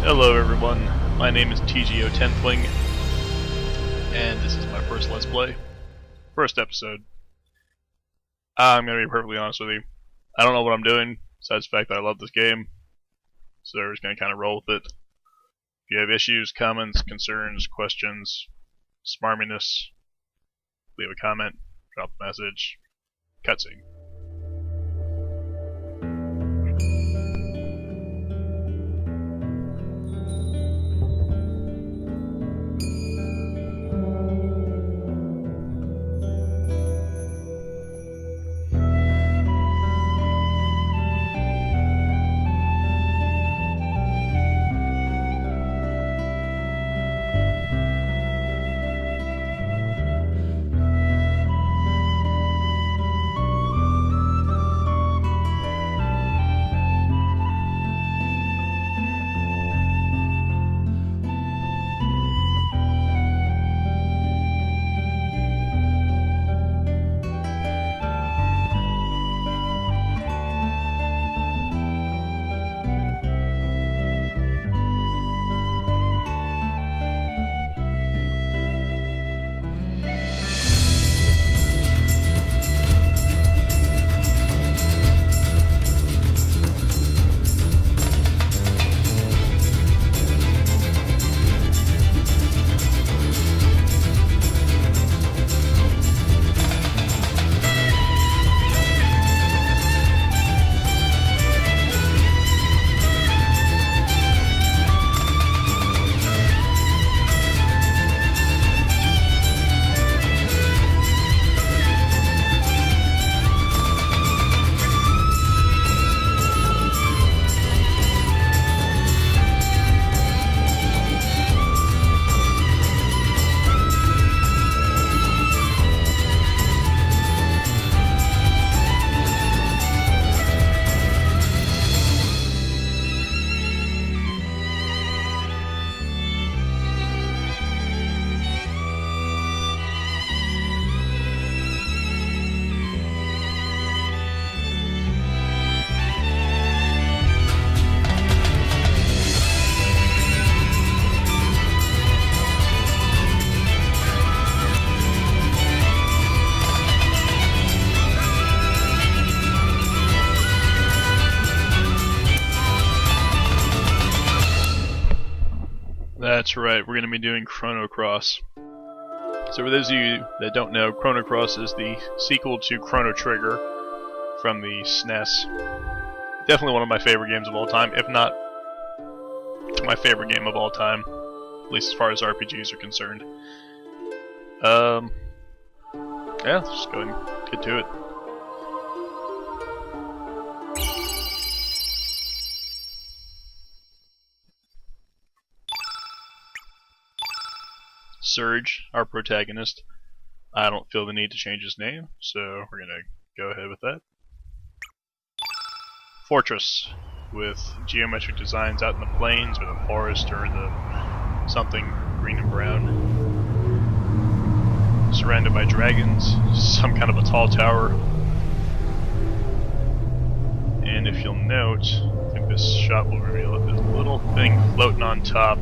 Hello everyone, my name is TGO Tenthling, and this is my first Let's Play. First episode. I'm gonna be perfectly honest with you. I don't know what I'm doing, besides the fact that I love this game, so we're just gonna kinda roll with it. If you have issues, comments, concerns, questions, smarminess, leave a comment, drop a message, cutscene. That's right, we're going to be doing Chrono Cross. So for those of you that don't know, Chrono Cross is the sequel to Chrono Trigger from the SNES. Definitely one of my favorite games of all time, if not my favorite game of all time, at least as far as RPGs are concerned. Yeah, let's just go ahead and get to it. Surge, our protagonist. I don't feel the need to change his name, so we're gonna go ahead with that. Fortress, with geometric designs out in the plains, or the forest, or the something green and brown. Surrounded by dragons, some kind of a tall tower. And if you'll note, I think this shot will reveal it, there's a little thing floating on top.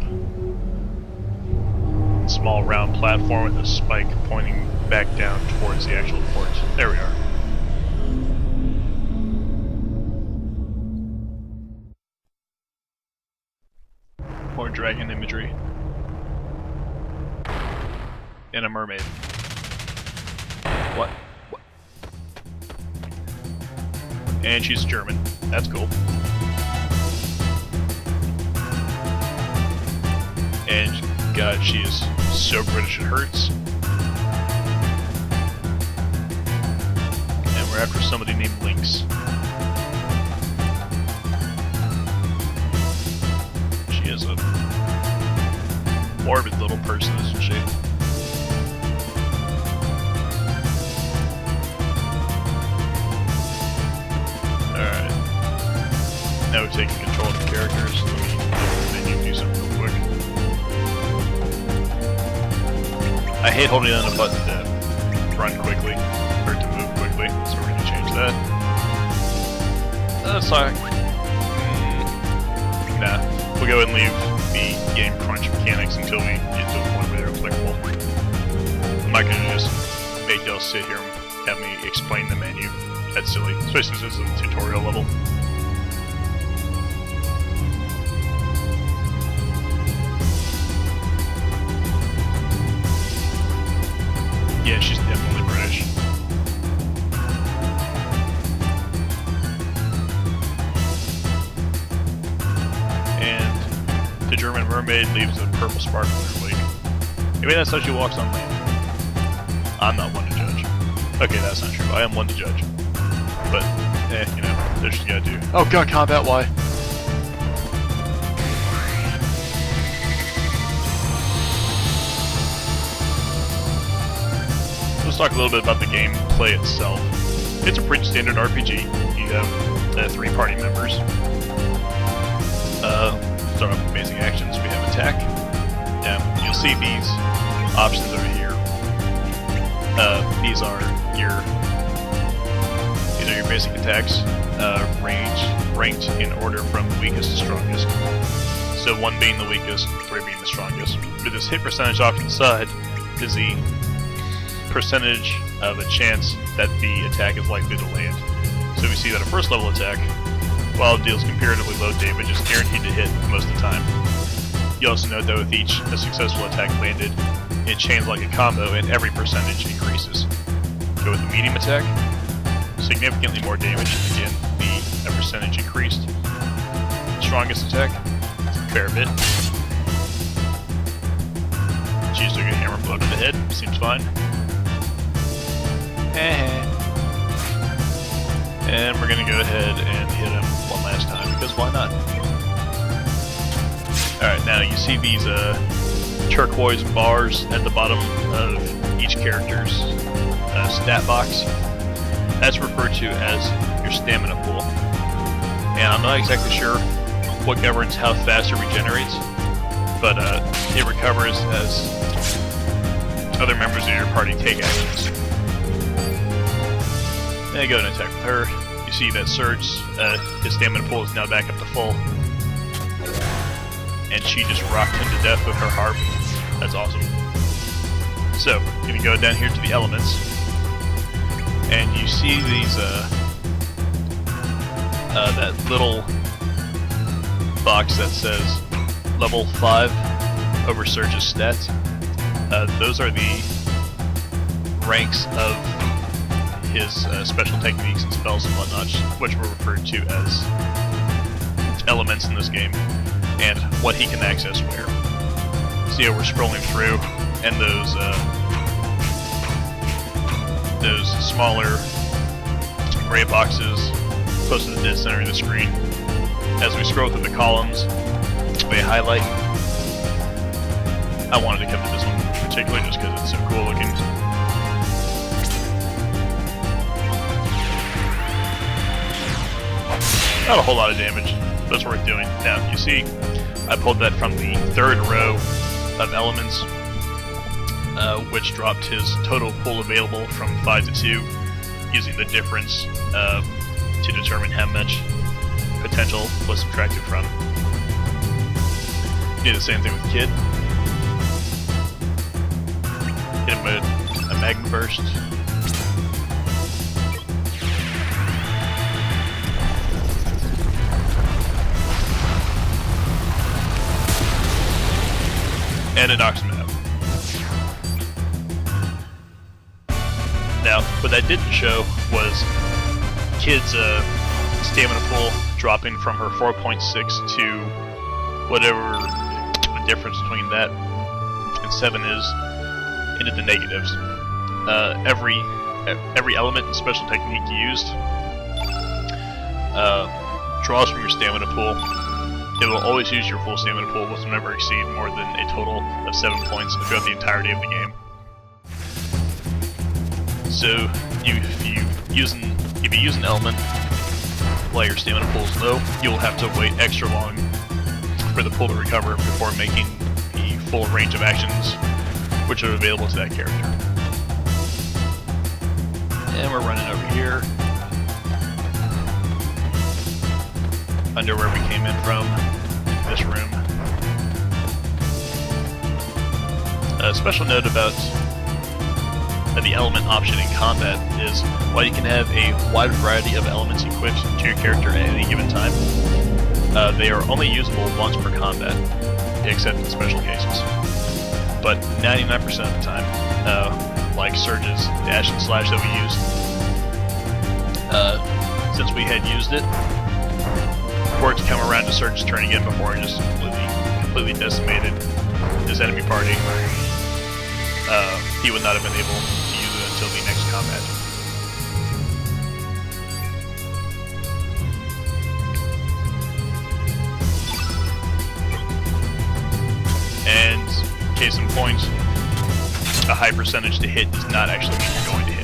Small round platform with a spike pointing back down towards the actual port. There we are. More dragon imagery. And a mermaid. What? And she's German. That's cool. And God, she is so British it hurts. And we're after somebody named Lynx. She is a morbid little person, isn't she? Alright. Now we're taking control of the characters. Let me menu do something real quick. I hate holding down a button to run quickly, or to move quickly, so we're going to change that. Sorry. Nah, we'll go ahead and leave in-game crunch mechanics until we get to a point where they're applicable. I'm not gonna just make y'all sit here and have me explain the menu. That's silly, especially since this is a tutorial level. Yeah, she's definitely British. And the German mermaid leaves a purple spark in her wake. Maybe that's how she walks on land. I'm not one to judge. Okay, that's not true. I am one to judge. But, you know, there's what you gotta do. Oh god, combat, why? Let's talk a little bit about the gameplay itself. It's a pretty standard RPG. You have 3 party members. Start off with basic actions. We have attack. You'll see these options over here. These are your basic attacks, ranked in order from weakest to strongest. So 1 being the weakest, 3 being the strongest. With this hit percentage off to the side is the percentage of a chance that the attack is likely to land. So we see that a first level attack, while it deals comparatively low damage, is guaranteed to hit most of the time. You also note that with each successful attack landed, it chains like a combo and every percentage increases. Go with the medium attack, significantly more damage, again, the percentage increased. Strongest attack, fair bit. Choose to get a hammer blow to the head, seems fine. And we're gonna go ahead and hit him one last time, because why not? Alright, now you see these turquoise bars at the bottom of each character's stat box. That's referred to as your stamina pool. And I'm not exactly sure what governs how fast it regenerates, but it recovers as other members of your party take actions. And go and attack with her. You see that Surge's his stamina pool is now back up to full. And she just rocked him to death with her harp. That's awesome. So, gonna go down here to the elements. And you see these, that little box that says level 5 over Surge's stats. Those are the ranks of his special techniques and spells and whatnot, which were referred to as elements in this game, and what he can access where. See how we're scrolling through, and those smaller gray boxes close to the dead center of the screen. As we scroll through the columns, they highlight. I wanted to come to this one particularly just because it's so cool looking. Not a whole lot of damage, but it's worth doing. Now, you see, I pulled that from the 3rd row of elements, which dropped his total pool available from 5 to 2, using the difference to determine how much potential was subtracted from. Do the same thing with Kid. Hit him with a Magma Burst. And it knocks him out. Now, what that didn't show was Kid's stamina pool dropping from her 4.6 to whatever the difference between that and 7 is, into the negatives. Every element and special technique used draws from your stamina pool. It will always use your full stamina pool, which will never exceed more than a total of 7 points throughout the entirety of the game. So, if you use an element while your stamina pool is low, you'll have to wait extra long for the pool to recover before making the full range of actions which are available to that character. And we're running over here, under where we came in from, into this room. A special note about the element option in combat is while you can have a wide variety of elements equipped to your character at any given time, they are only usable once per combat, except in special cases. But 99% of the time, like Surge's dash and slash that we used, since we had used it, for it to come around to Surge's turn again before it just completely decimated his enemy party, he would not have been able to use it until the next combat. And case in point, a high percentage to hit does not actually mean you're going to hit.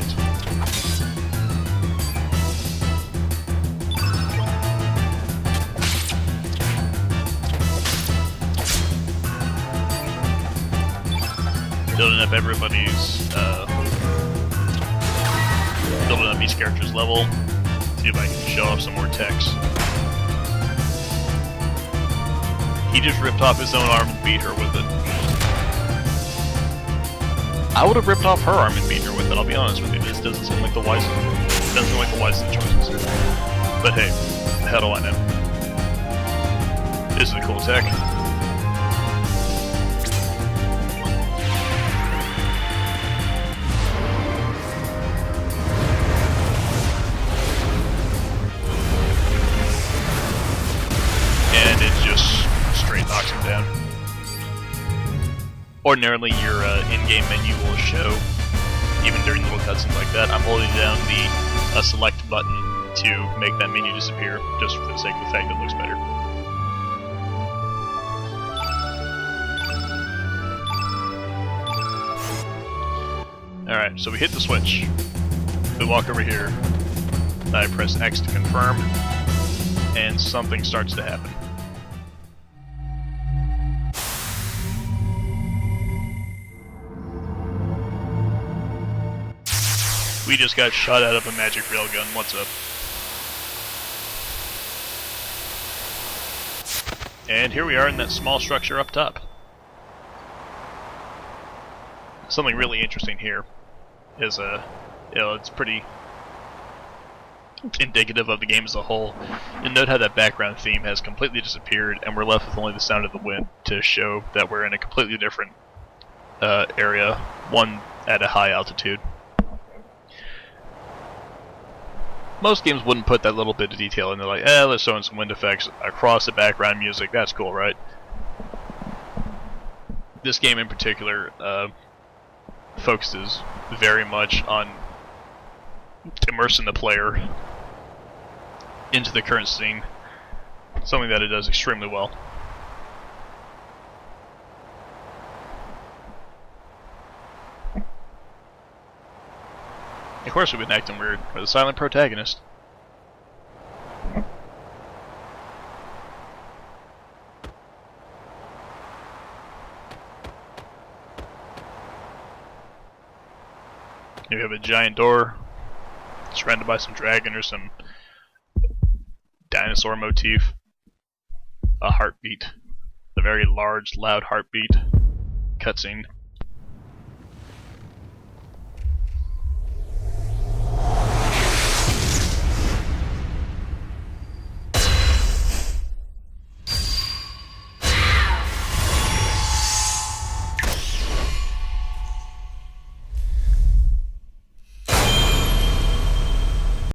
Building up building up each character's level. See if I can show off some more text. He just ripped off his own arm and beat her with it. I would have ripped off her arm and beat her with it, I'll be honest with you. This doesn't seem like the wisest of choices. But hey, the hell do I know? This is a cool tech. And it just straight knocks him down. Ordinarily, your in-game menu will show, even during little cutscenes like that, I'm holding down the select button to make that menu disappear, just for the sake of the fact that it looks better. Alright, so we hit the switch. We walk over here. I press X to confirm, and something starts to happen. We just got shot out of a magic railgun. What's up? And here we are in that small structure up top. Something really interesting here is it's pretty indicative of the game as a whole. You'll note how that background theme has completely disappeared, and we're left with only the sound of the wind to show that we're in a completely different area, one at a high altitude. Most games wouldn't put that little bit of detail in. They're like, let's throw in some wind effects across the background music. That's cool, right? This game in particular focuses very much on immersing the player into the current scene. Something that it does extremely well. Of course we've been acting weird. We're the silent protagonist. Here we have a giant door surrounded by some dragon or some dinosaur motif. A heartbeat. A very large, loud heartbeat. Cutscene.